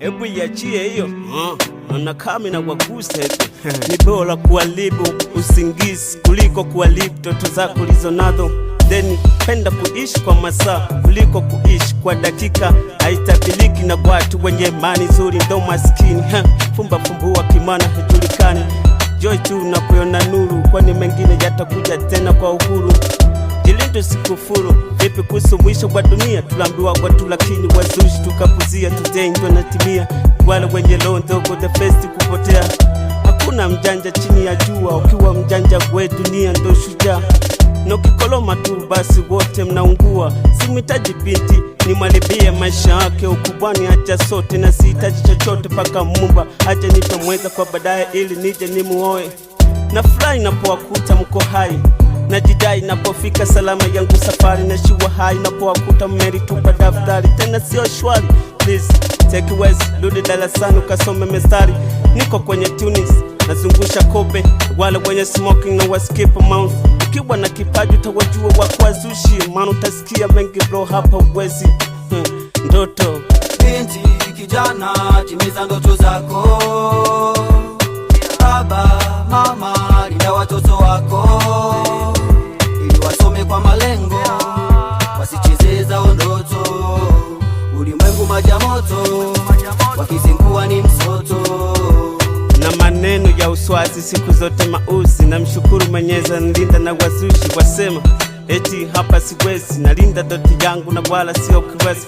Ebu yachie hiyo na kama na wagusa ni bora kuharibu usingizi kuliko kuharibu ndoto zako ulizonazo. Then penda kuishi kwa masaa kuliko kuishi kwa dakika. Haitabiliki na watu wenye imani nzuri ndo maskini. Fumba fumbua kimana hajulikani. Joy tu unapoona nuru, kwani mengine yatakuja tena kwa uhuru. Jilinde sikufuru, vipi kuhusu mwisho wa dunia? Tulambiwa watu lakini wazushi tukapuzia. Today ndo natimia, wale wenye roho ndogo the first kupotea. Hakuna mjanja chini ya jua, ukiwa mjanja we dunia ndo shujaa. Na ukikoloma tu basi wote mnaungua. Simhitaji binti nimwalibie maisha yake ukubwani, acha sote na sihitaji chochote paka Muumba aje nipe mweza kwa baadaye ili nije nimuoe. Na furahi napowakuta mko hai, najidai napofika salama yangu safari. Na shiwa hai napowakuta mmeritupa daftari tena sio shwari. Please take it easy, rudi darasani ukasome mistari. Niko kwenye tunis nazungusha kope, wale wenye smoking na waskip mouth. Ukiwa na kipaji utawajua wakwazushi, maana utasikia mengi bro hapa uwezi. Ndoto binti kijana, timiza ndoto zako. Baba mama, linda watoto wako ili wasome kwa malengo, wasicheze zao ndoto. Ulimwengu maji moto, wakizingua ni msoto. Na maneno ya uswazi siku zote mausi. Na mshukuru Mwenyezi nilinda na wazushi wasema eti hapa siwezi. Nalinda doti yangu na wala sio kiwezi.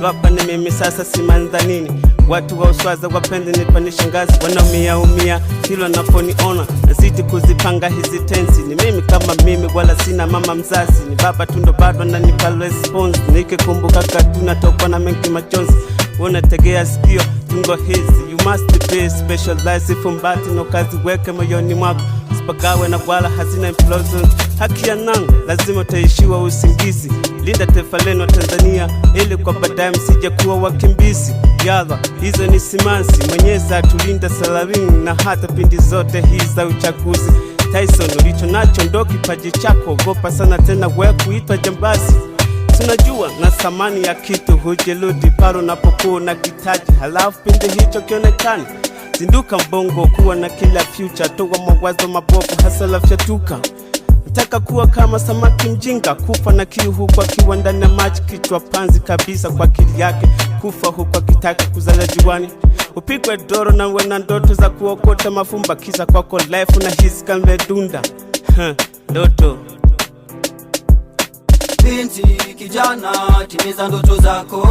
Hapa ni mimi sasa simanza nini. Watu wa uswaza wapende nipanishe ngazi. Wanaumia hilo naponiona, nazidi kuzipanga hizi tensi. Ni mimi kama mimi wala sina mama mzazi. Ni baba tu ndo bado ananipa response. Nikikumbuka katuna tokwa na mengi machozi. Unategea sikio tungo hizi. You must be specialized fumbati no kazi weke moyoni mwako. Sipagawe na wala hazina implosion. Haki ya nanga lazima utaishiwa usingizi. Linda taifa lenu Tanzania ili kwa baadaye msije kuwa wakimbizi. Yalla hizo ni simansi, Mwenyezi atulinda salarini na hata pindi zote hizi za uchaguzi. Tyson ulicho nacho ndo kipaji chako, ogopa sana tena wewe kuitwa jambazi. Tunajua na thamani ya kitu hujeludi paro napokuwa na kitaji, halafu pindi hicho kionekani. Zinduka mbongo kuwa na kila future, toa mawazo mabovu hasa lafyatuka. Nataka kuwa kama samaki mjinga, kufa na kiu huku akiwa ndani ya maji. Kichwa panzi kabisa kwa akili yake, kufa huku akitaka kuzala juani. Upigwe doro na wena ndoto za kuokota mafumba, kisa kwako life na hisi kama dunda. Ndoto binti kijana, timiza ndoto zako.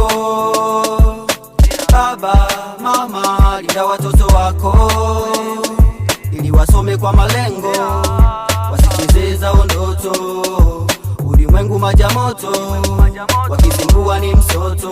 Baba mama, linda watoto wako ili wasome kwa malengo, wasicheze zao ndoto. Ulimwengu maji moto, wakizingua ni msoto.